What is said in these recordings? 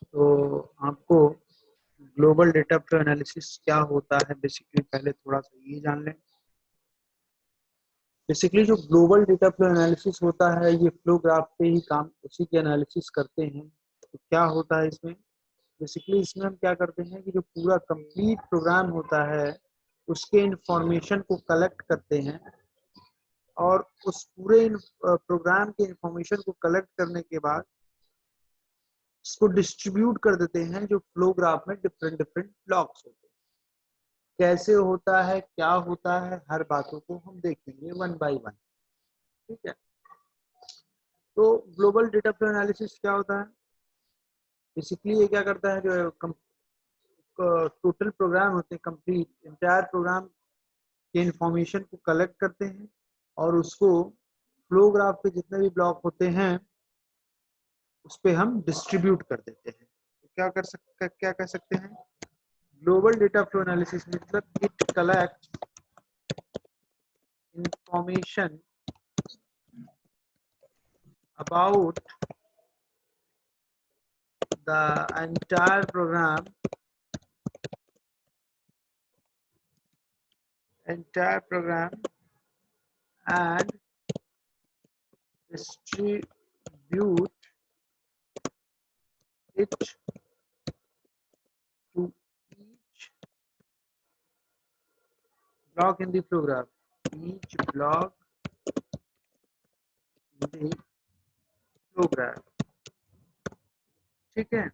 तो आपको global data flow analysis क्या होता है बेसिकली पहले थोड़ा सा ये जान लें। बेसिकली जो ग्लोबल डेटा फ्लो एनालिसिस होता है ये फ्लो ग्राफ पे ही काम उसी के एनालिसिस करते हैं। तो क्या होता है इसमें, बेसिकली इसमें हम क्या करते हैं कि जो पूरा कंप्लीट प्रोग्राम होता है उसके इंफॉर्मेशन को कलेक्ट करते हैं और उस पूरे प्रोग्राम के इंफॉर्मेशन को कलेक्ट करने के बाद इसको डिस्ट्रीब्यूट कर देते हैं जो फ्लो ग्राफ में डिफरेंट डिफरेंट ब्लॉक्स होते हैं। कैसे होता है, क्या होता है, हर बातों को हम देखेंगे वन बाय वन। ठीक है, तो ग्लोबल डेटा फ्लो एनालिसिस क्या होता है, बेसिकली ये क्या करता है, जो टोटल प्रोग्राम होते हैं कंप्लीट इंटायर प्रोग्राम के इंफॉर्मेशन को कलेक्ट करते हैं और उसको फ्लो ग्राफ पे जितने भी ब्लॉक होते हैं उस पर हम डिस्ट्रीब्यूट कर देते हैं। तो क्या कह सकते हैं, ग्लोबल डेटा फ्लो एनालिसिस मतलब it collect information about the entire program and distribute it to each block in the program. Each block in the program. ठीक है,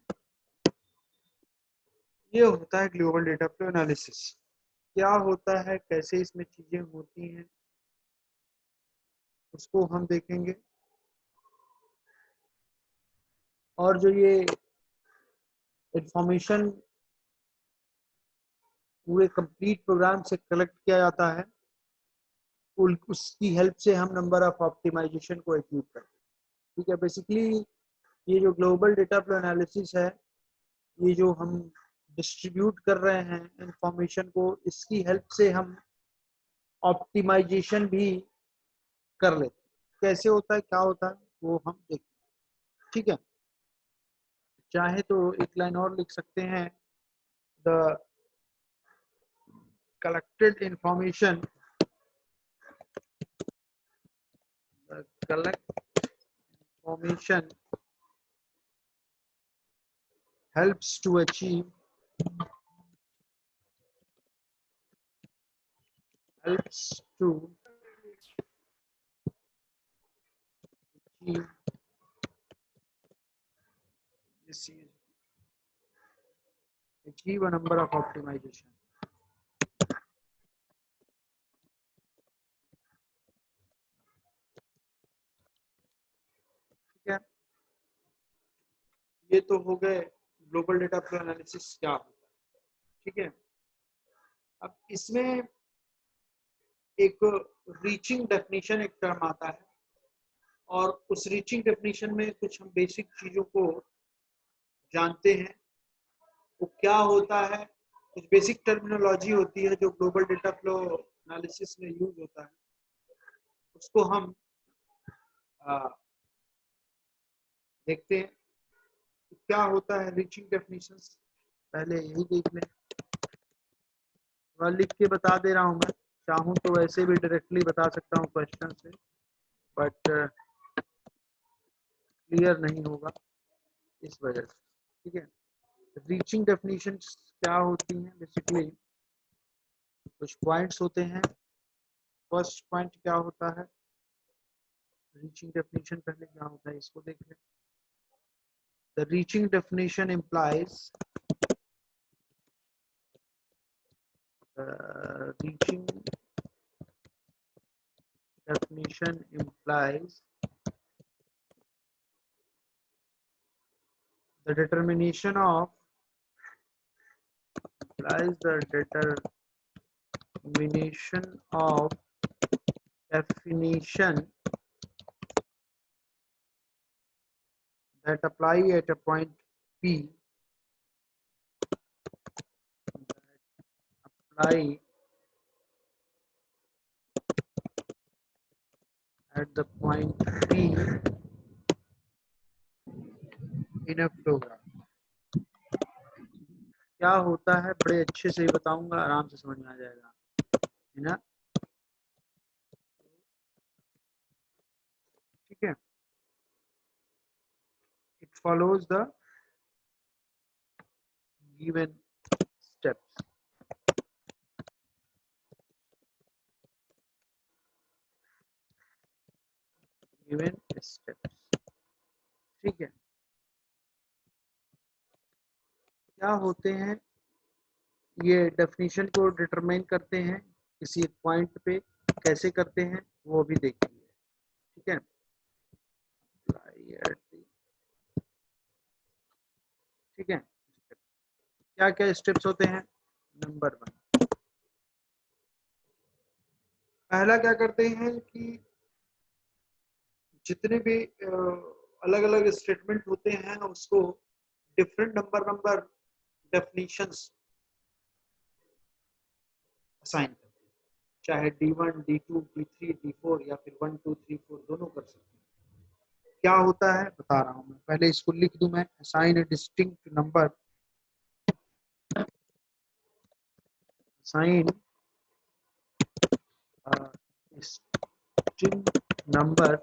ये होता है ग्लोबल डेटा फ्लो एनालिसिस। क्या होता है, कैसे इसमें चीजें होती हैं उसको हम देखेंगे। और जो ये इंफॉर्मेशन पूरे कंप्लीट प्रोग्राम से कलेक्ट किया जाता है उसकी हेल्प से हम नंबर ऑफ ऑप्टिमाइजेशन को अचीव करते हैं। ठीक है, बेसिकली ये जो ग्लोबल डेटा फ्लो एनालिसिस है ये जो हम डिस्ट्रीब्यूट कर रहे हैं इंफॉर्मेशन को, इसकी हेल्प से हम ऑप्टिमाइजेशन भी कर लेते हैं। कैसे होता है, क्या होता है, वो हम देखते हैं। ठीक है, चाहे तो एक लाइन और लिख सकते हैं, the collected information helps to achieve achieve a number of optimization। ठीक है, ये तो हो गए ग्लोबल डेटा फ्लो एनालिसिस क्या होता है। ठीक है, अब इसमें एक रीचिंग डेफिनेशन एक टर्म आता है और उस रीचिंग डेफिनेशन में कुछ हम बेसिक चीजों को जानते हैं। वो क्या होता है, कुछ बेसिक टर्मिनोलॉजी होती है जो ग्लोबल डेटा फ्लो एनालिसिस में यूज होता है, उसको हम देखते हैं। तो क्या होता है रीचिंग डेफिनेशन, पहले यही देख लें। लिख के बता दे रहा हूँ, मैं चाहूँ तो वैसे भी डायरेक्टली बता सकता हूँ क्वेश्चन से, बट क्लियर नहीं होगा इस वजह से। ठीक है, रीचिंग डेफिनेशन क्या होती हैं, बेसिकली कुछ पॉइंट्स होते हैं। फर्स्ट पॉइंट क्या होता है, रीचिंग डेफिनेशन पहले क्या होता है इसको देख लें। The reaching definition implies reaching definition implies the determination of definition that apply at a point P apply at the point P in a flow graph। क्या होता है बड़े अच्छे से बताऊंगा, आराम से समझ में आ जाएगा, है ना। ठीक है, it follows the given steps। given steps, ठीक है। क्या होते हैं ये, डेफिनेशन को डिटरमाइन करते हैं किसी एक पॉइंट पे, कैसे करते हैं वो भी देखेंगे। ठीक है, ठीक है। क्या क्या स्टेप्स होते हैं? नंबर 1, पहला क्या करते हैं कि जितने भी अलग अलग स्टेटमेंट होते हैं उसको डिफरेंट नंबर डेफिनेशंस असाइन करते हैं, चाहे D1 D2 D3 D4 या फिर 1 2 3 4 दोनों कर सकते हैं। क्या होता है बता रहा हूं मैं, पहले इसको लिख दूं मैं, assign A distinct number, assign distinct number,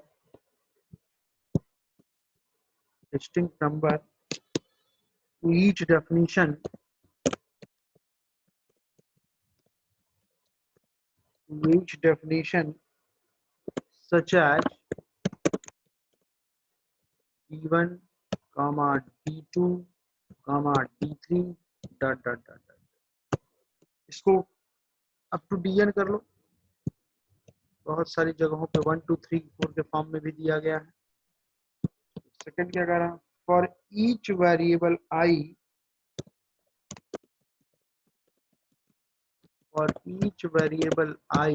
distinct number to each definition, such as D1, D2, D3 dot dot dot. इसको अप टू DN कर लो, बहुत सारी जगहों पे 1 2 3 4 के फॉर्म में भी दिया गया है। सेकंड क्या कह रहा हूं, for each variable I, for each variable I,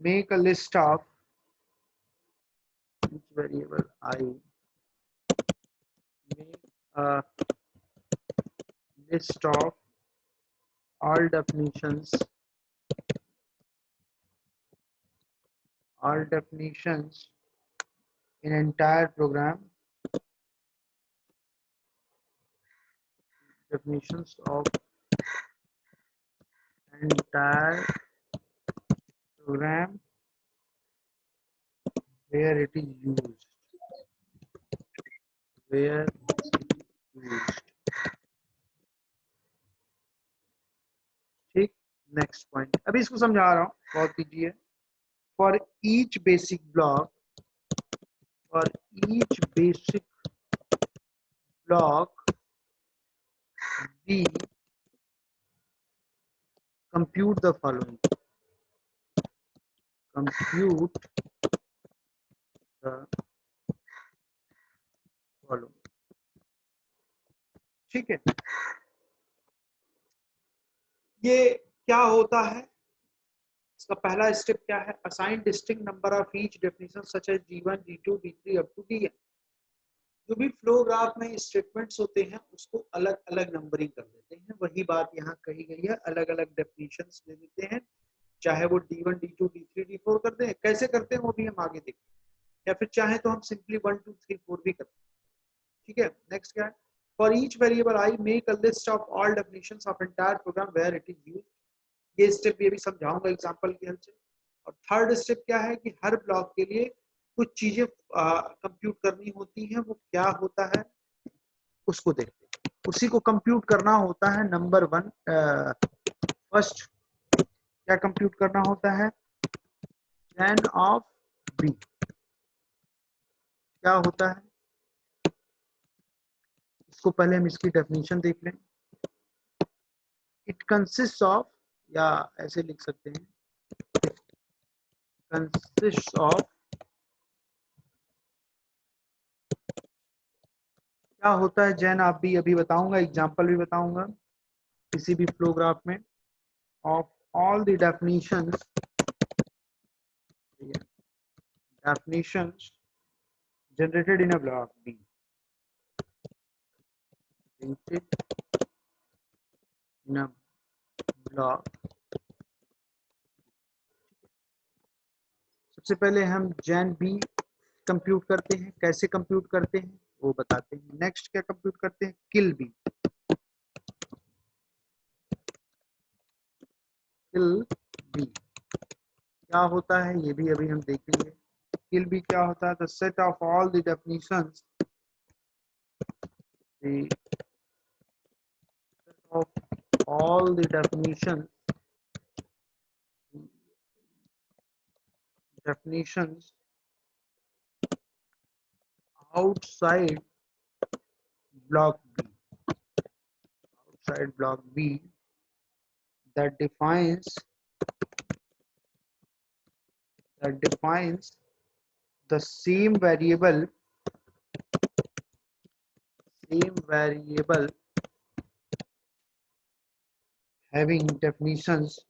make a list of each variable I, make a list of all definitions in entire program, definitions of entire program where it is used, where it is used। ठीक, next point अभी इसको समझा रहा हूँ, बहुत कीजिए। For each basic block, for each basic block B compute the following, compute the following। ठीक है, ये क्या होता है, इसका पहला स्टेप क्या है, assign distinct number of each definition such as D1 D2 D3 up to DN। जो भी फ्लो ग्राफ में स्टेटमेंट्स होते हैं उसको अलग अलग नंबरिंग कर देते हैं, वही बात यहाँ कही गई है, अलग अलग डेफिनेशंस दे देते हैं, चाहे वो D1 D2 D3 D4 कर दें, कैसे करते हैं वो भी हम आगे देखेंगे, या फिर चाहे तो हम सिंपली 1 2 3 4 भी करते हैं। ठीक है, नेक्स्ट क्या है, for each variable I make a list of all definitions of entire program where it is used. ये स्टेप ये भी समझाऊंगा एग्जांपल की हेल्प से। और थर्ड स्टेप क्या है कि हर ब्लॉक के लिए कुछ चीजें कंप्यूट करनी होती हैं, वो क्या होता है उसको देखते हैं। उसी को कंप्यूट करना होता है नंबर 1, फर्स्ट क्या कंप्यूट करना होता है, n ऑफ b। क्या होता है इसको पहले हम इसकी डेफिनेशन देख लें। इट कंसिस्ट ऑफ, या ऐसे लिख सकते हैं, कंसिस्ट ऑफ, क्या होता है जैन आप भी अभी बताऊंगा, एग्जांपल भी बताऊंगा किसी भी फ्लो ग्राफ में, of all the definitions generated in a block B, generated in a block सबसे पहले हम जैन बी कंप्यूट करते हैं। कैसे कंप्यूट करते हैं वो बताते हैं। नेक्स्ट क्या कंप्यूट करते हैं, किल बी। किल बी क्या होता है ये भी अभी हम देखेंगे। किल बी क्या होता है, the set of all the definitions, the set of all the definitions outside block B, outside block B, that defines the same variable having definitions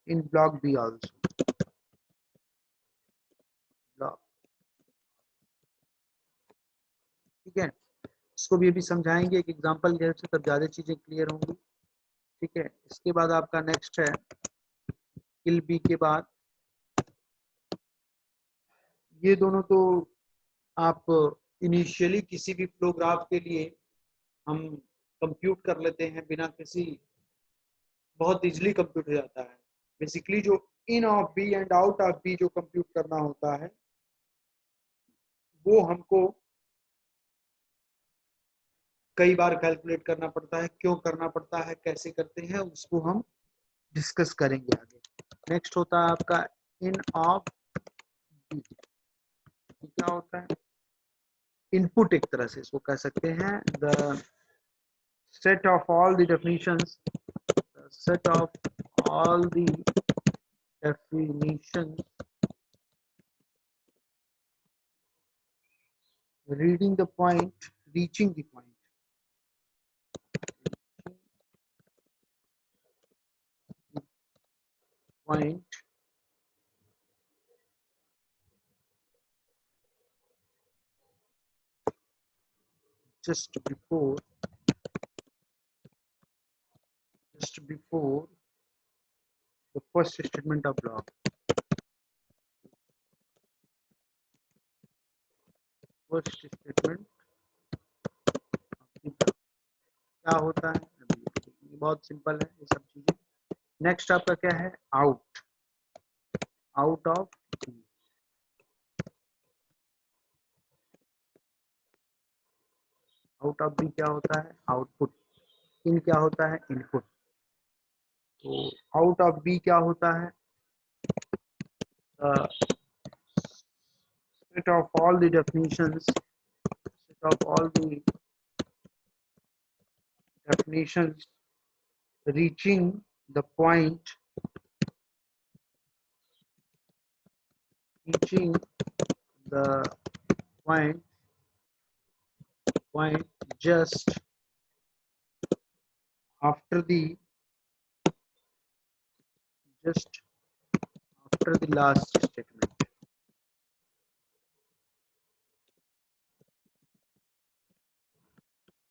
in block B also. block ठीक है, इसको भी अभी समझाएंगे एक एग्जांपल के से, तब ज्यादा चीजें क्लियर होंगी। ठीक है, इसके बाद आपका नेक्स्ट है किल बी के बाद ये दोनों तो आप इनिशियली किसी भी फ्लो ग्राफ के लिए हम कंप्यूट कर लेते हैं, बिना किसी, बहुत इजीली कंप्यूट हो जाता है। बेसिकली जो in of B and out of B जो कंप्यूट करना होता है वो हमको कई बार कैलकुलेट करना पड़ता है। क्यों करना पड़ता है, कैसे करते हैं, उसको हम डिस्कस करेंगे आगे। नेक्स्ट होता है आपका इन ऑफ बी। क्या होता है, इनपुट एक तरह से इसको कह सकते हैं। The set of all the definitions, set of all the definitions reaching the point just before the first statement of block. First statement क्या होता है अभी बहुत सिंपल है ये सब चीजें। नेक्स्ट आपका क्या है, आउट ऑफ बी क्या होता है, आउटपुट। इन क्या होता है, इनपुट। तो आउट ऑफ बी क्या होता है, set of all the definitions reaching the point just after the last statement.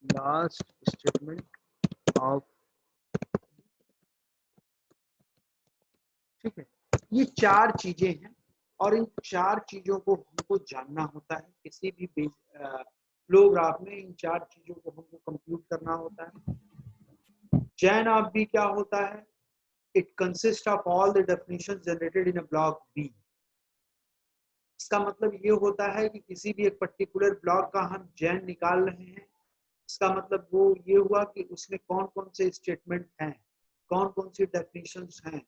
Last statement of, ठीक है। ये चार चीजें हैं और इन चार चीजों को हमको जानना होता है। किसी भी फ्लो ग्राफ में इन चार चीजों को हमको कंप्यूट करना होता है। चैन ऑफ बी क्या होता है, it consist of all the definition generated in a block B. इसका मतलब ये होता है कि किसी भी एक पर्टिकुलर ब्लॉक का हम चैन निकाल रहे हैं, इसका मतलब वो ये हुआ कि उसमें कौन कौन से स्टेटमेंट हैं, कौन कौन सी डेफिनेशंस हैं।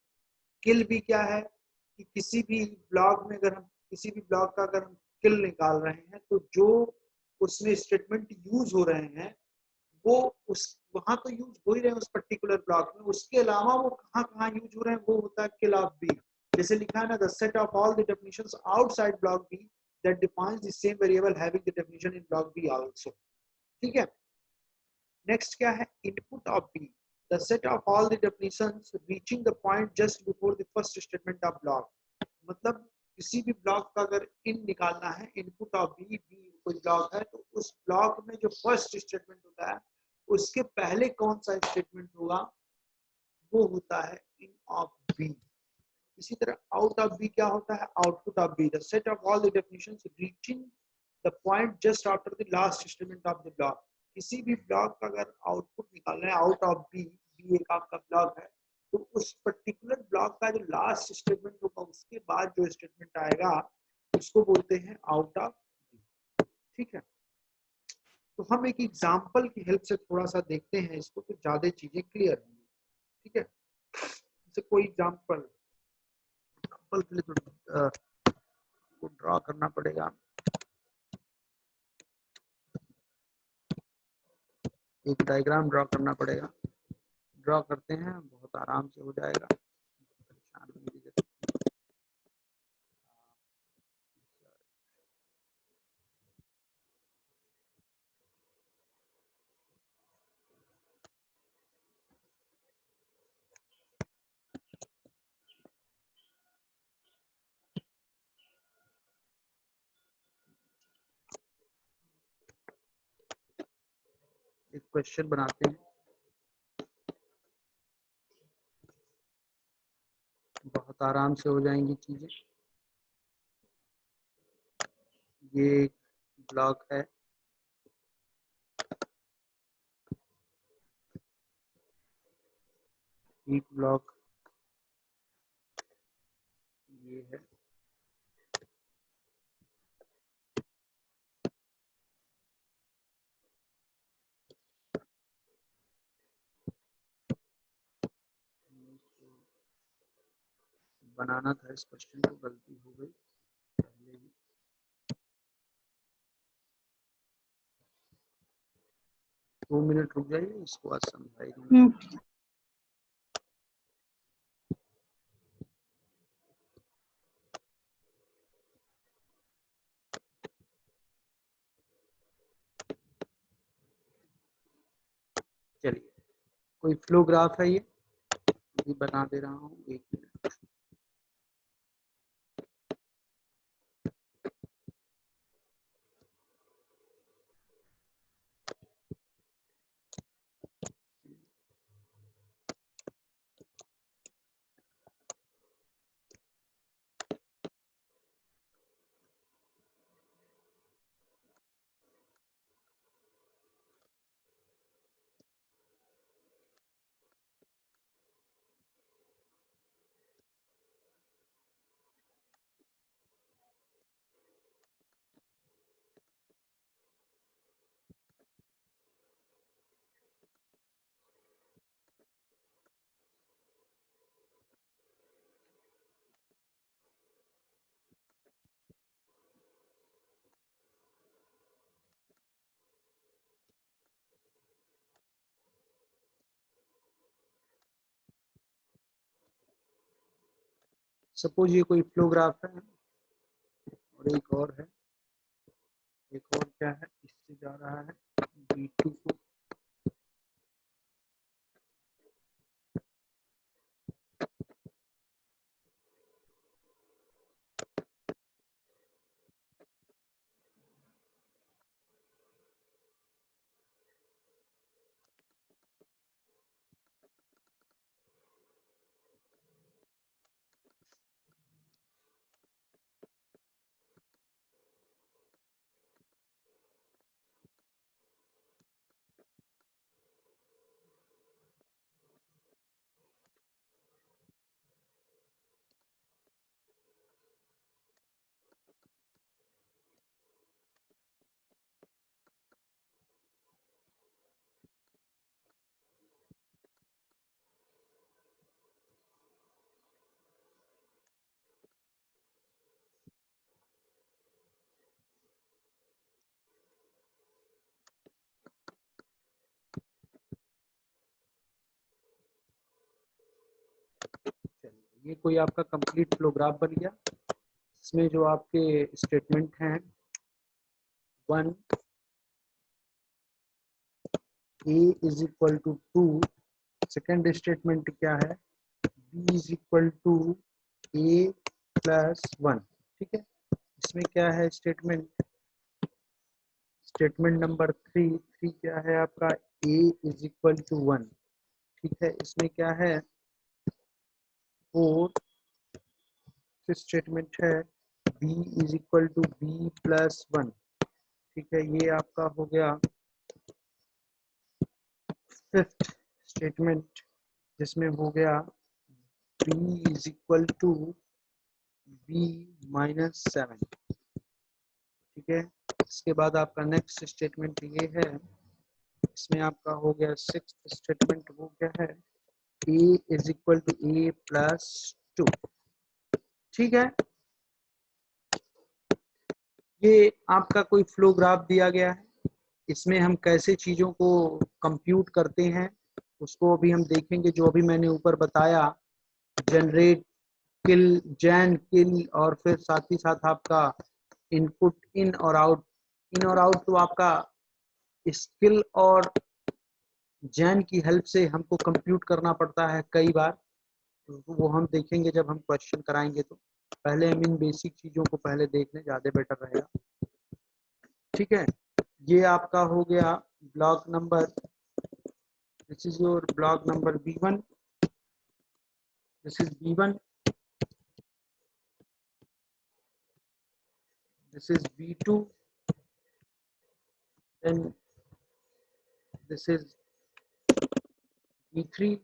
किल भी क्या है कि किसी भी ब्लॉक में अगर हम किसी भी ब्लॉक का अगर हम किल निकाल रहे हैं तो जो उसमें स्टेटमेंट यूज हो रहे हैं वो उस वहां तो यूज हो ही रहे हैं उस पर्टिकुलर ब्लॉक में, उसके अलावा वो कहाँ कहाँ यूज हो रहे हैं वो होता है किल ऑफ बी। जैसे लिखा है ना, the set of all the definitions outside block B that defines the same variable having the definition in block B also. ठीक है। नेक्स्ट क्या है, input of B, the set of all the definitions reaching the point just before the first statement of block। मतलब किसी भी block का अगर इन निकालना है, इनपुट ऑफ बी, कोई ब्लॉक है तो उस ब्लॉक में जो फर्स्ट स्टेटमेंट होता है उसके पहले कौन सा स्टेटमेंट होगा वो होता है इन ऑफ बी। इसी तरह आउट ऑफ बी क्या होता है, output of B, the set of all the definitions reaching the point just after the last statement of the block. किसी भी ब्लॉक का अगर आउटपुट निकालना है आउट ऑफ बी, बी एक आपका ब्लॉक है, तो उस पर्टिकुलर ब्लॉक का जो लास्ट स्टेटमेंट होगा उसके बाद जो स्टेटमेंट आएगा उसको बोलते हैं आउट ऑफ बी। ठीक है, तो हम एक एग्जांपल की हेल्प से थोड़ा सा देखते हैं इसको, तो ज्यादा चीजें क्लियर होंगी। ठीक है, जैसे कोई एग्जांपल के लिए तो ड्रॉ करना पड़ेगा, एक डायग्राम ड्रॉ करना पड़ेगा। ड्रॉ करते हैं, बहुत आराम से हो जाएगा, परेशान होने की जरूरत। एक क्वेश्चन बनाते हैं, बहुत आराम से हो जाएंगी चीजें। ये एक ब्लॉक है, एक ब्लॉक ये है, बनाना था इस क्वेश्चन को, गलती हो गई पहले ही। 2 मिनट रुक जाइए, इसको आज समझाई दूंगा। चलिए, कोई फ्लो ग्राफ है, ये बना दे रहा हूँ, 1 मिनट। सपोज ये कोई फ्लो ग्राफ है, और एक और है, एक और क्या है, इससे जा रहा है B2 को, ये कोई आपका कंप्लीट फ्लो ग्राफ बन गया। इसमें जो आपके स्टेटमेंट हैं, 1 A is equal to 2, second statement क्या है, B is equal to A plus 1। ठीक है, इसमें क्या है स्टेटमेंट, स्टेटमेंट नंबर 3 क्या है आपका, A इज इक्वल टू 1। ठीक है, इसमें क्या है, फोर्थ स्टेटमेंट है b is equal to b plus 1। ठीक है, ये आपका हो गया फिफ्थ स्टेटमेंट, जिसमें हो गया b is equal to b minus 7। ठीक है, इसके बाद आपका नेक्स्ट स्टेटमेंट ये है, इसमें आपका हो गया सिक्स्थ स्टेटमेंट, वो क्या है a is equal to a plus 2। ठीक है, ये आपका कोई फ्लो ग्राफ दिया गया है, इसमें हम कैसे चीज़ों को कंप्यूट करते हैं उसको अभी हम देखेंगे। जो अभी मैंने ऊपर बताया, जनरेट, किल, जैन, किल, और फिर साथ ही साथ आपका इनपुट इन और आउट। इन और आउट तो आपका स्किल और जैन की हेल्प से हमको कंप्यूट करना पड़ता है कई बार, वो हम देखेंगे जब हम क्वेश्चन कराएंगे। तो पहले हम इन बेसिक चीज़ों को पहले देख लें, ज़्यादा बेटर रहेगा। ठीक है, ये आपका हो गया block number, this is your block number B1, this is B1, this is B2, then this is B3,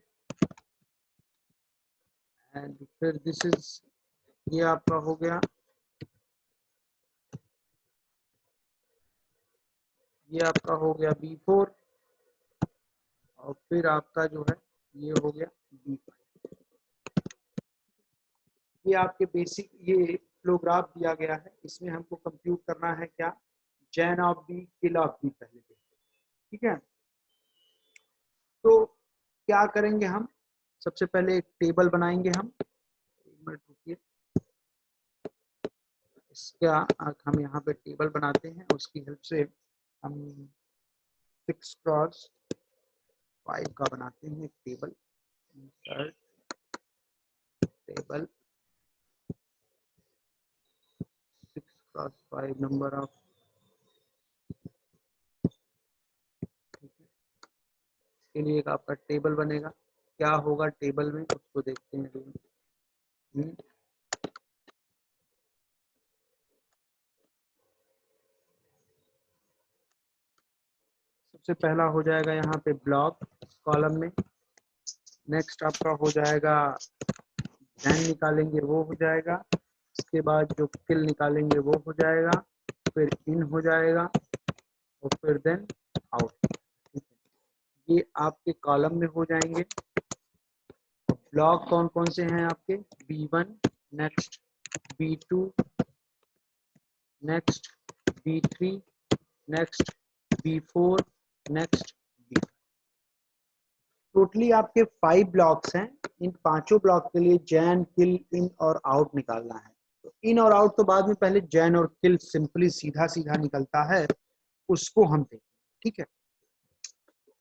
and फिर दिस इज, ये आपका हो गया, ये आपका हो गया B4, और फिर आपका जो है ये हो गया B5। ये आपके बेसिक ये फ्लो ग्राफ दिया गया है, इसमें हमको कंप्यूट करना है क्या, gen of B, kill of B पहले देखते हैं। ठीक है, तो क्या करेंगे हम, सबसे पहले एक टेबल बनाएंगे हम, एक मिनट रुकिए, इसका हम यहाँ पे टेबल बनाते हैं, उसकी हेल्प से हम 6x5 का बनाते हैं एक table. Insert table 6x5 number of, इसके लिए एक आपका टेबल बनेगा। क्या होगा टेबल में उसको देखते हैं। सबसे पहला हो जाएगा यहाँ पे ब्लॉक कॉलम में, नेक्स्ट आपका हो जाएगा जैन निकालेंगे वो हो जाएगा, इसके बाद जो किल निकालेंगे वो हो जाएगा, फिर इन हो जाएगा, और फिर देन आउट। ठीक है, ये आपके कॉलम में हो जाएंगे। ब्लॉक कौन कौन से हैं आपके, B1, next B2, next B3, next B4, next B5। Totally आपके 5 ब्लॉक्स हैं। इन पांचों ब्लॉक के लिए जैन, किल, इन और आउट निकालना है। तो इन और आउट तो बाद में, पहले जैन और किल सिंपली सीधा सीधा निकलता है, उसको हम देखें। ठीक है,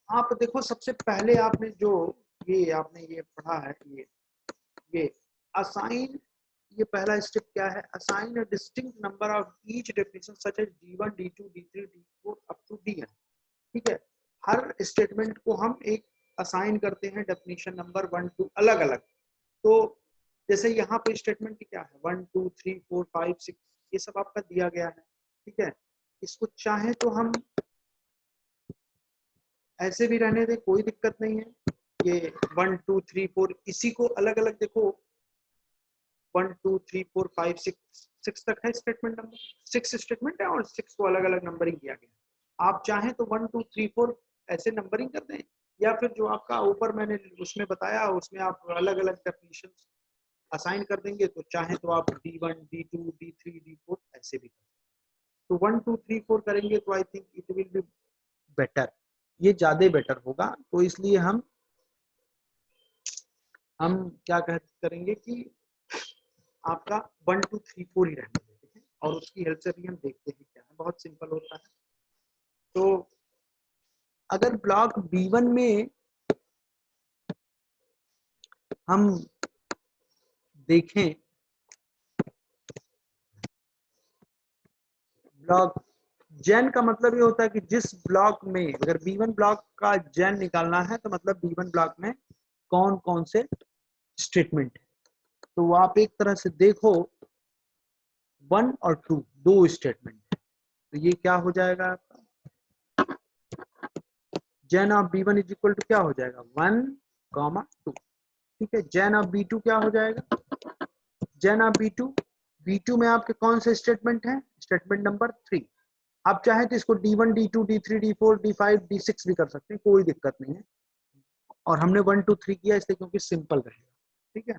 आप देखो सबसे पहले आपने जो ये आपने ये पढ़ा है, ये असाइन, ये पहला स्टेप क्या है, assign a distinct number of each definition such as D1, D2, D3, D4 up to DN। ठीक है, हर स्टेटमेंट को हम एक असाइन करते हैं डेफिनेशन नंबर 1 2 अलग अलग। तो जैसे यहाँ पे स्टेटमेंट क्या है, 1 2 3 4 5 6, ये सब आपका दिया गया है। ठीक है, इसको चाहे तो हम ऐसे भी रहने दें, कोई दिक्कत नहीं है। ये 1 2 3 4 इसी को अलग अलग देखो, 1 2 3 4 5 6 तक है स्टेटमेंट नंबर, 6 स्टेटमेंट है और 6 को अलग अलग नंबरिंग किया गया। आप चाहें तो 1 2 3 4 ऐसे नंबरिंग कर दें, या फिर जो आपका ऊपर मैंने उसमें बताया उसमें आप अलग अलग डेफिनेशन असाइन कर देंगे। तो चाहे तो आप D1, D2, D3, D4 ऐसे भी कर, तो 1 2 3 4 करेंगे तो I think it will be better, ये ज्यादा बेटर होगा। तो इसलिए हम क्या करेंगे कि आपका 1 2 3 4 ही रहने देते हैं, और उसकी हेल्प से भी हम देखते हैं क्या है, बहुत सिंपल होता है। तो अगर ब्लॉक B1 में हम देखें, ब्लॉक जैन का मतलब ये होता है कि जिस ब्लॉक में, अगर B1 ब्लॉक का जैन निकालना है तो मतलब B1 ब्लॉक में कौन कौन से स्टेटमेंट है। तो आप एक तरह से देखो 1 और 2 दो स्टेटमेंट है, तो ये क्या हो जाएगा आपका gen of B1 is equal to क्या हो जाएगा 1, 2। ठीक है, जैन ऑफ B2 क्या हो जाएगा जैन ऑफ B2 में आपके कौन से स्टेटमेंट है स्टेटमेंट नंबर 3। आप चाहे तो इसको D1 D2 D3 D4 D5 D6 भी कर सकते हैं, कोई दिक्कत नहीं है। और हमने 1 2 3 किया इसलिए क्योंकि सिंपल रहेगा। ठीक है,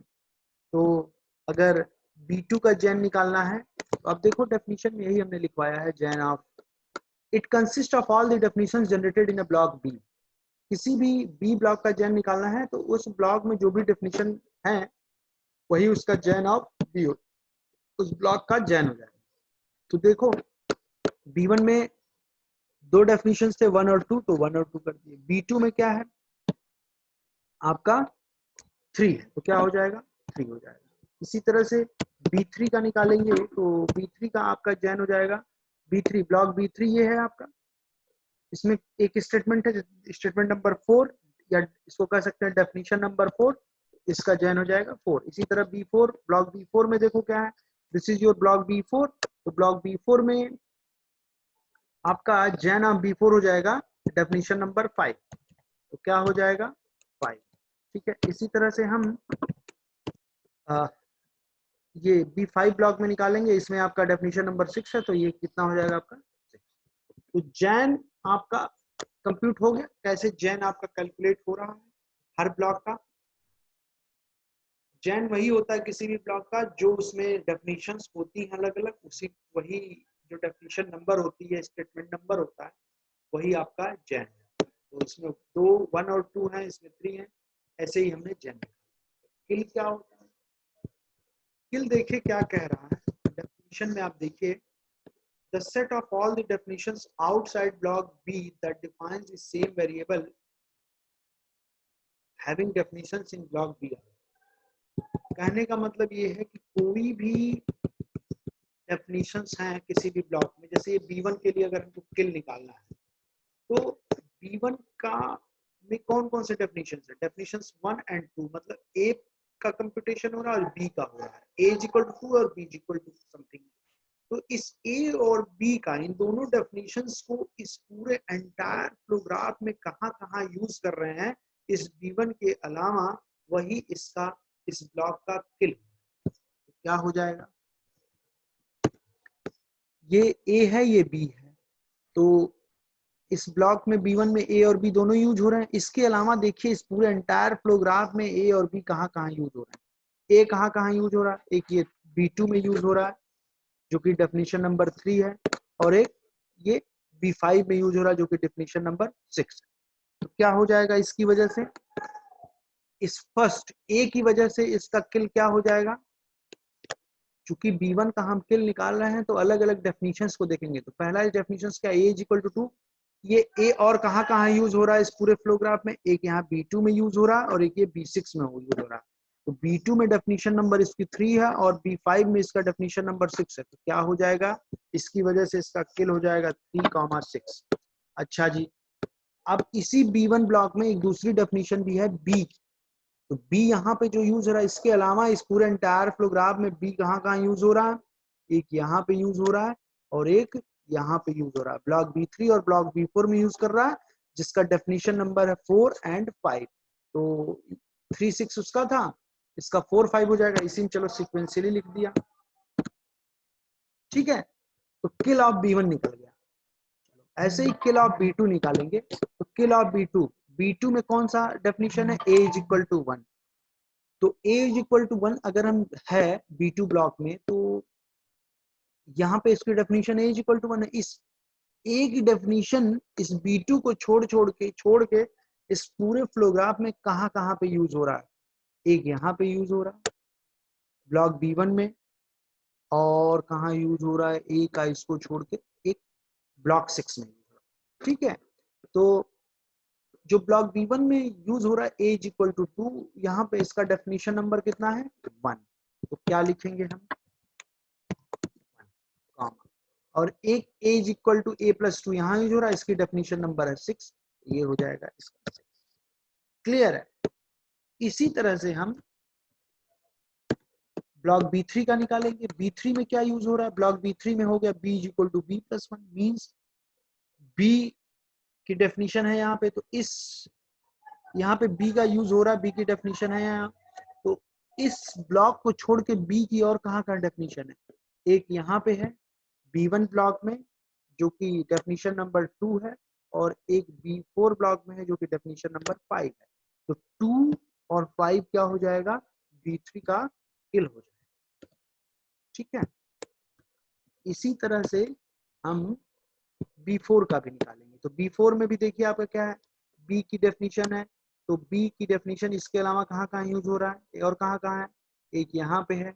तो अगर B2 का जैन निकालना है तो अब देखो डेफिनेशन में यही हमने लिखवाया है gen of it consist of all the definitions generated in a block B. किसी भी बी ब्लॉक का जैन निकालना है तो उस ब्लॉक में जो भी डेफिनेशन है वही उसका जैन ऑफ बी उस ब्लॉक का जैन हो जाएगा। तो देखो B1 में दो डेफिनेशन थे 1 और 2, तो 1 और 2 कर दिए। B2 में क्या है आपका 3 है, तो क्या हो जाएगा 3 हो जाएगा। इसी तरह से B3 का निकालेंगे तो B3 का आपका जैन हो जाएगा B3 ब्लॉक B3 ये है आपका, इसमें एक स्टेटमेंट है स्टेटमेंट नंबर 4 या इसको कह सकते हैं डेफिनेशन नंबर 4, इसका जैन हो जाएगा 4। इसी तरह B4 ब्लॉक B4 में देखो क्या है this is your block B4, तो ब्लॉक B4 में आपका जैन ऑफ B4 हो जाएगा डेफिनेशन नंबर 5, तो क्या हो जाएगा 5। ठीक है, इसी तरह से हम ये B5 ब्लॉक में निकालेंगे, इसमें आपका डेफिनेशन नंबर 6 है, तो ये कितना हो जाएगा आपका 6। तो जैन आपका कंप्यूट हो गया। कैसे जैन आपका कैलकुलेट हो रहा है हर ब्लॉक का जैन वही होता है किसी भी ब्लॉक का जो उसमें डेफिनेशंस होती हैं अलग अलग, उसी वही जो डेफिनेशन नंबर होती है स्टेटमेंट नंबर होता है वही आपका जैन है। तो इसमें 2 1 और 2 है, इसमें 3 है, ऐसे ही हमने जैन। किल क्या होता है किल देखिए क्या कह रहा है डेफिनेशन में आप देखिए the set of all the definitions outside block B that defines the same variable having definitions in block B। कहने का मतलब ये है कि कोई भी डेफिनेशंस हैं किसी भी ब्लॉक में, जैसे ये B1 के लिए अगर हमको किल निकालना है तो B1 का में कौन कौन से डेफिनेशंस है डेफिनेशंस 1 and 2, मतलब A का कंप्यूटेशन हो रहा है और B का हो रहा है, A is equal to 2 और B is equal to something। तो इस A और B का इन दोनों डेफिनेशंस को इस पूरे एंटायर फ्लोग्राफ में कहाँ यूज कर रहे हैं इस B1 के अलावा वही इसका इस ब्लॉक का किल। तो क्या हो जाएगा ये A है ये B है, तो इस ब्लॉक में B1 में A और B दोनों यूज हो रहे हैं। इसके अलावा देखिए इस पूरे एंटायर फ्लोग्राफ में A और B कहाँ यूज हो रहे हैं। A कहाँ यूज हो रहा है, एक ये B2 में यूज हो रहा है जो कि डेफिनेशन नंबर 3 है, और एक ये B5 में यूज हो रहा है जो कि डेफिनेशन नंबर 6 है। तो क्या हो जाएगा इसकी वजह से इस फर्स्ट A की वजह से इसका किल क्या हो जाएगा, चूंकि B1 का हम किल निकाल रहे हैं तो अलग अलग डेफिनेशंस को देखेंगे। तो पहला डेफिनेशंस क्या A इज इक्वल टू 2, ये A और कहाँ यूज हो रहा है इस पूरे फ्लोग्राफ में, एक यहाँ B2 में यूज हो रहा है और एक ये B6 में यूज हो रहा है। तो B2 में डेफिनेशन नंबर इसकी 3 है और B5 में इसका डेफिनेशन नंबर 6 है, तो क्या हो जाएगा इसकी वजह से इसका किल हो जाएगा 3, 6। अच्छा जी, अब इसी B1 ब्लॉक में एक दूसरी डेफिनेशन भी है B, तो B यहाँ पे जो यूज हो रहा है इसके अलावा इस पूरे एंटायर फ्लोग्राफ में B कहाँ यूज हो रहा है, एक यहाँ पे यूज हो रहा है और एक यहाँ पे यूज हो रहा है। ब्लॉक B3 और ब्लॉक B4 में यूज कर रहा है जिसका डेफिनेशन नंबर है 4 and 5। तो 3 6 उसका था, इसका 4 5 हो जाएगा, इसी में चलो सिक्वेंशियली लिख दिया। ठीक है, तो किल ऑफ B1 निकल गया। ऐसे ही किल ऑफ B2 निकालेंगे, तो किल ऑफ B2 में कौन सा डेफिनेशन है A इज इक्वल टू 1, तो A इज इक्वल टू 1 अगर हम है B2 ब्लॉक में तो यहाँ पे इसकी definition A is equal to 1 है। इस A की डेफिनेशन इस B2 को छोड़ के इस पूरे फ्लोग्राफ में कहाँ पे यूज हो रहा है, एक यहाँ पे यूज हो रहा है ब्लॉक B1 में, और कहाँ यूज हो रहा है A का इसको छोड़ के एक ब्लॉक 6 में यूज हो रहा है। ठीक है, तो जो ब्लॉक B1 में यूज हो रहा है A इज इक्वल टू 2, यहाँ पे इसका डेफिनेशन नंबर कितना है 1, तो क्या लिखेंगे हम 1, और एक A is equal to A+2 यहाँ यूज हो रहा है, इसकी डेफिनेशन नंबर है 6, ये हो जाएगा इसका 6। क्लियर है। इसी तरह से हम ब्लॉक B3 का निकालेंगे। B3 में क्या यूज हो रहा है, ब्लॉक B3 में हो गया B is equal to B+1, means B की डेफिनेशन है यहाँ पे, तो इस यहाँ पे B का यूज हो रहा है, B की डेफिनेशन है यहाँ, तो इस ब्लॉक को छोड़ के B की और कहाँ का डेफिनेशन है, एक यहाँ पे है B1 ब्लॉक में जो कि डेफिनेशन नंबर 2 है, और एक B4 ब्लॉक में है जो कि डेफिनेशन नंबर 5 है। तो 2 और 5 क्या हो जाएगा, B3 का किल हो जाएगा। ठीक है, इसी तरह से हम B4 का भी निकालेंगे। तो B4 में भी देखिए आपका क्या है, B की डेफिनेशन है, तो B की डेफिनेशन इसके अलावा कहाँ कहाँ यूज हो रहा है और कहाँ कहाँ है, एक यहाँ पे है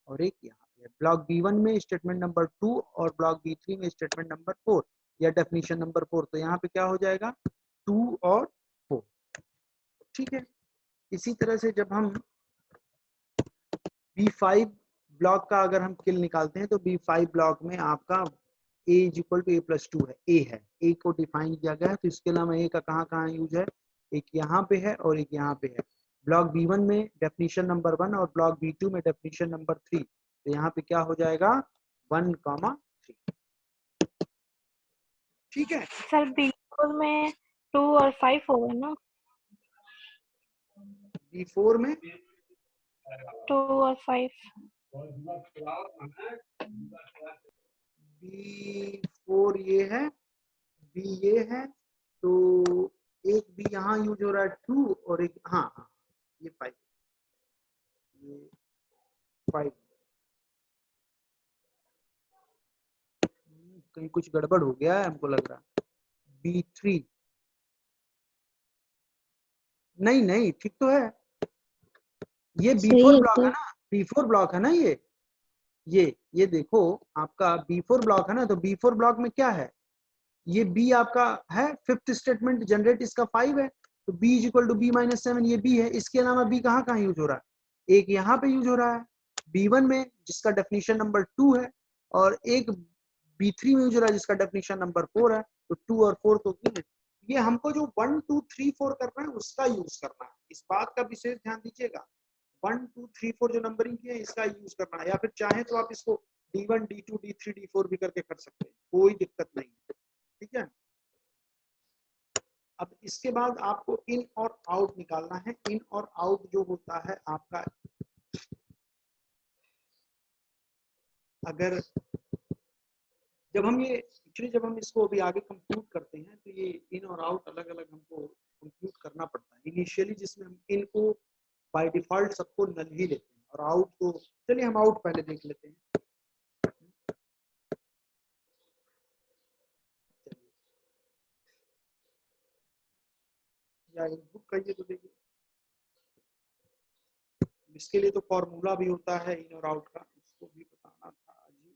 और एक यहाँ पे है। ब्लॉक B1 में स्टेटमेंट नंबर 2 और ब्लॉक B3 में स्टेटमेंट नंबर 4 या डेफिनेशन नंबर 4। तो यहाँ पे क्या हो जाएगा, 2 और 4। ठीक है, इसी तरह से जब हम B5 ब्लॉक का अगर हम किल निकालते हैं तो B5 ब्लॉक में आपका a is equal to a+2 है, a है, a को डिफाइन किया गया है, तो इसके अलावा a का कहाँ कहाँ यूज है, एक यहाँ पे है और एक यहाँ पे है। ब्लॉक B1 में डेफिनेशन नंबर 1 और ब्लॉक B2 में डेफिनेशन नंबर 3, तो यहाँ पे क्या हो जाएगा 1,3। ठीक है सर B4 में 2 और 5 होगा ना, B4 में 2 और 5। B4 ये है, B ये है, तो एक B यहाँ यूज हो रहा है 2 और एक हाँ हाँ ये 5, ये 5 कहीं कुछ गड़बड़ हो गया है हमको लग रहा है। B3 नहीं नहीं ठीक तो है, ये B4 ब्लॉक है ना, B4 ब्लॉक है ना ये देखो आपका B4 ब्लॉक है ना, तो B4 ब्लॉक में क्या है, ये B आपका है, फिफ्थ स्टेटमेंट जनरेट इसका 5 है, तो B is equal to B-7, ये B है। इसके अलावा B कहाँ कहाँ यूज हो रहा है, एक यहाँ पे यूज हो रहा है B1 में जिसका डेफिनेशन नंबर 2 है, और एक B3 में यूज हो रहा है जिसका डेफिनेशन नंबर 4 है। तो 2 और 4 तो ये हमको जो 1 2 3 4 करना है उसका यूज करना है, इस बात का विशेष ध्यान दीजिएगा। 1 2 3 4 जो नंबरिंग की है इसका यूज करना है, या फिर चाहे तो आप इसको D1 D2 D3 D4 भी करके कर सकते हैं, कोई दिक्कत नहीं है। ठीक है, अब इसके बाद आपको इन और आउट निकालना है। इन और आउट जो होता है आपका, अगर जब हम ये एक्चुअली जब हम इसको अभी आगे कंप्यूट करते हैं तो ये इन और आउट अलग अलग हमको कंप्यूट करना पड़ता है। इनिशियली जिसमें हम इन को बाय डिफॉल्ट सबको नल ही लेते हैं, और आउट को चलिए हम आउट पहले देख लेते हैं। या इनपुट कहिए तो देखिए, इसके लिए तो फॉर्मूला भी होता है इन और आउट का, उसको भी बताना था जी,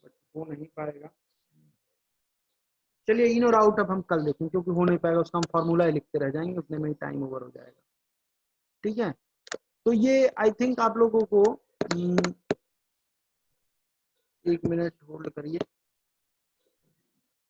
बट हो नहीं पाएगा। चलिए इन और आउट अब हम कल देखेंगे, क्योंकि हो नहीं पाएगा उसका हम फॉर्मूला ही लिखते रह जाएंगे, उतने में ही टाइम ओवर हो जाएगा। ठीक है, तो ये आई थिंक आप लोगों को 1 मिनट होल्ड करिए।